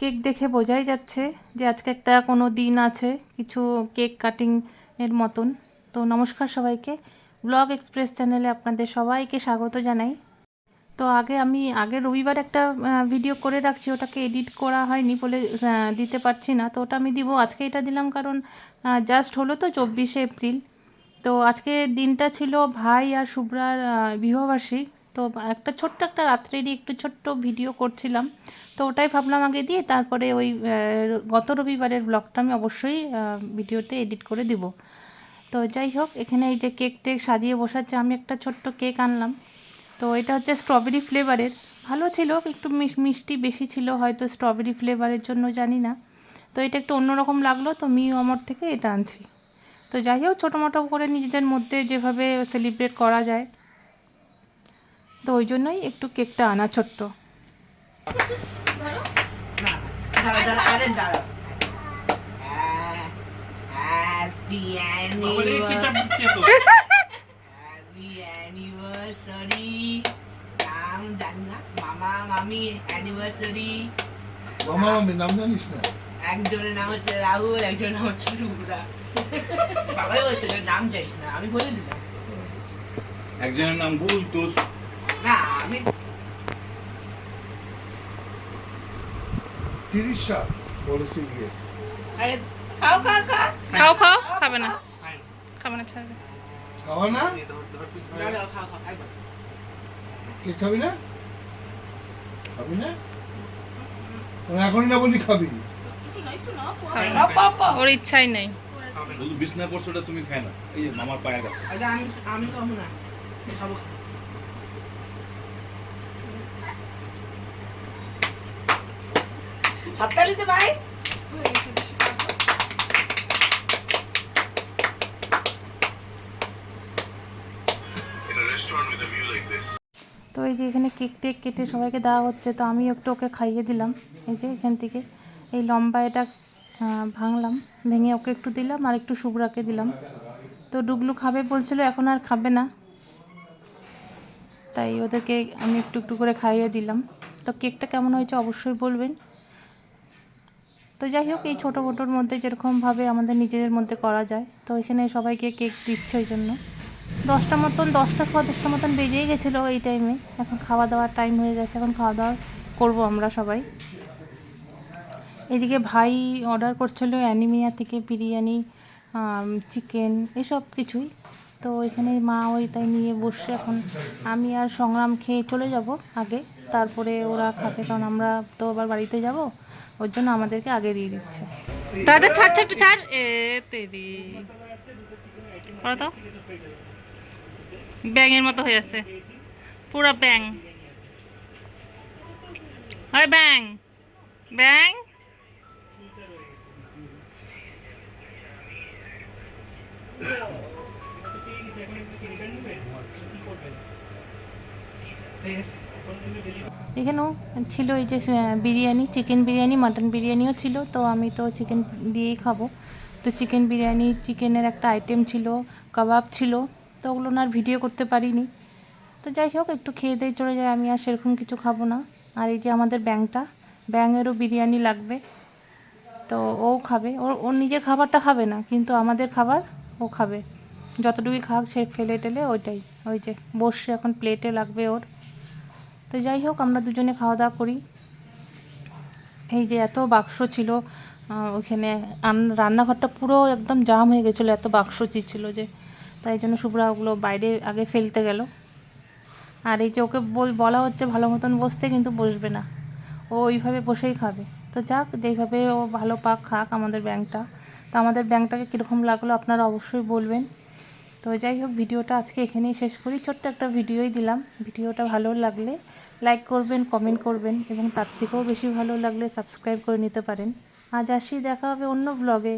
Cake দেখে বোঝাই যাচ্ছে যে আজকে একটা কোনো দিন আছে, কিছু কেক কাটিং এর মতন। তো নমস্কার সবাইকে, ব্লগ এক্সপ্রেস চ্যানেলে আপনাদের সবাইকে স্বাগত জানাই। তো আমি আগের রবিবার একটা ভিডিও করে রাখছি, ওটাকে এডিট করা হয়নি বলে দিতে পারছি না। তো ওটা আমি দিব, আজকে এটা দিলাম কারণ জাস্ট হলো তো 24শে এপ্রিল। তো আজকে দিনটা ছিল ভাই আর শুভ্রার বিবাহবার্ষিক। তো ছোট্ট একটা রাত্রেরই একটু ছোট্ট ভিডিও করছিলাম, তো ওটাই ভাবলাম আগে দিয়ে তারপরে ওই গত রবিবারের ব্লগটা আমি অবশ্যই ভিডিওতে এডিট করে দিব। তো যাই হোক, এখানে এই যে কেক টেক সাজিয়ে বসাচ্ছে, আমি একটা ছোট্ট কেক আনলাম। তো এটা হচ্ছে স্ট্রবেরি ফ্লেভারের, ভালো ছিল, একটু মিষ্টি বেশি ছিল হয়তো স্ট্রবেরি ফ্লেভারের জন্য, জানি না। তো এটা একটু অন্যরকম লাগলো, তো অমর থেকে এটা আনছি। তো যাই হোক, ছোটো মোটো করে নিজেদের মধ্যে যেভাবে সেলিব্রেট করা যায়, তো ওই জন্যই একটু কেকটা আনা ছোট্ট। একজনের নাম হচ্ছে রাহুল, একজনের নাম হচ্ছে শুভ্রা। বাবাই বলছিল নাম চাইস না, আমি বলে দিলাম। একজনের নাম ভুল তো না, আমি 30 সাল বলেছি গিয়ে। আরে খাও খাও খাও খাও খাও, খাবে না, খাবে না, ছাড়বে। খাওয়া না? খাও খাও একবার। কে খাবি না? খাবি না? এখনই না বলি খাবি। ওর ইচ্ছাই নেই। শুধু বিছনা পড়ছোটা তুমি খায় না, এই যে মামার পায়ের কাছে। আরে আমি খাবো না, খাবো। হাততালিতে ভাই। তো এই যে এখানে কেক টেক কেটে সবাইকে দেওয়া হচ্ছে, তো আমি একটু ওকে খাইয়ে দিলাম। এই যে এখান থেকে এই লম্বা এটা ভাঙলাম, ভেঙে ওকে একটু দিলাম আর একটু শুভ্রাকে দিলাম। তো ডুগলু খাবে বলছিল, এখন আর খাবে না, তাই ওদেরকে আমি একটু একটু করে খাইয়ে দিলাম। তো কেকটা কেমন হয়েছে অবশ্যই বলবেন। তো যাই হোক, এই ছোটো মোটোর মধ্যে যেরকমভাবে আমাদের নিজেদের মধ্যে করা যায়, তো এখানে সবাইকে কেক দিচ্ছে। ওই জন্য 10টা মতন বেজেই গেছিলো এই টাইমে। এখন খাওয়া দাওয়ার টাইম হয়ে গেছে, এখন খাওয়া দাওয়া করবো আমরা সবাই। এদিকে ভাই অর্ডার করছিল অ্যানিমিয়া থেকে বিরিয়ানি, চিকেন, এসব কিছুই। তো এখানে মা ওই তাই নিয়ে বসছে। এখন আমি আর সংগ্রাম খেয়ে চলে যাব আগে, তারপরে ওরা খাবে, কারণ আমরা তো আবার বাড়িতে যাব, ওর জন্য আমাদেরকে আগে দিয়ে দিচ্ছে। দাদা ছাড় ছাড় ছাড়, এ তেরি করা তো ব্যাঙের মতো হয়ে আছে, পুরো ব্যাং। হয় ব্যাং ব্যাং। এখানেও ছিল এই যে বিরিয়ানি, চিকেন বিরিয়ানি, মাটন বিরিয়ানিও ছিল। তো আমি তো চিকেন দিয়েই খাবো। তো চিকেন বিরিয়ানি, চিকেনের একটা আইটেম ছিল, কাবাব ছিল, তো ওগুলো না আর ভিডিও করতে পারিনি। তো যাই হোক, একটু খেয়ে দিয়ে চলে যায়, আমি আর সেরকম কিছু খাবো না। আর এই যে আমাদের ব্যাঙেরও বিরিয়ানি লাগবে, তো ও খাবে। ওর নিজের খাবারটা খাবে না, কিন্তু আমাদের খাবার ও খাবে, যতটুকুই খাক সে ফেলে টেলে ওইটাই। ওই যে বসে এখন প্লেটে লাগবে ওর। তো যাই হোক, আমরা দুজনে খাওয়া দাওয়া করি। এই যে এত বাক্স ছিল ওইখানে, রান্নাঘরটা পুরো একদম জাম হয়ে গেছিলো, এত বাক্স ছিল যে, তাই জন্য শুভ্রা ওগুলো বাইরে আগে ফেলতে গেল। আর এই যে ওকে বলা হচ্ছে ভালো মতন বসতে, কিন্তু বসবে না, ও ওইভাবে বসেই খাবে। তো যাক, যেইভাবে ও ভালো পাক খাক আমাদের ব্যাঙটা। তো আমাদের ব্যাঙটাকে কীরকম লাগলো আপনারা অবশ্যই বলবেন। তো যাই হোক, ভিডিওটা আজকে এখানেই শেষ করি, ছোট্ট একটা ভিডিওই দিলাম। ভিডিওটা ভালো লাগলে লাইক করবেন, কমেন্ট করবেন, এবং তার থেকেও বেশি ভালো লাগলে সাবস্ক্রাইব করে নিতে পারেন। আজ আসি, দেখা হবে অন্য ব্লগে।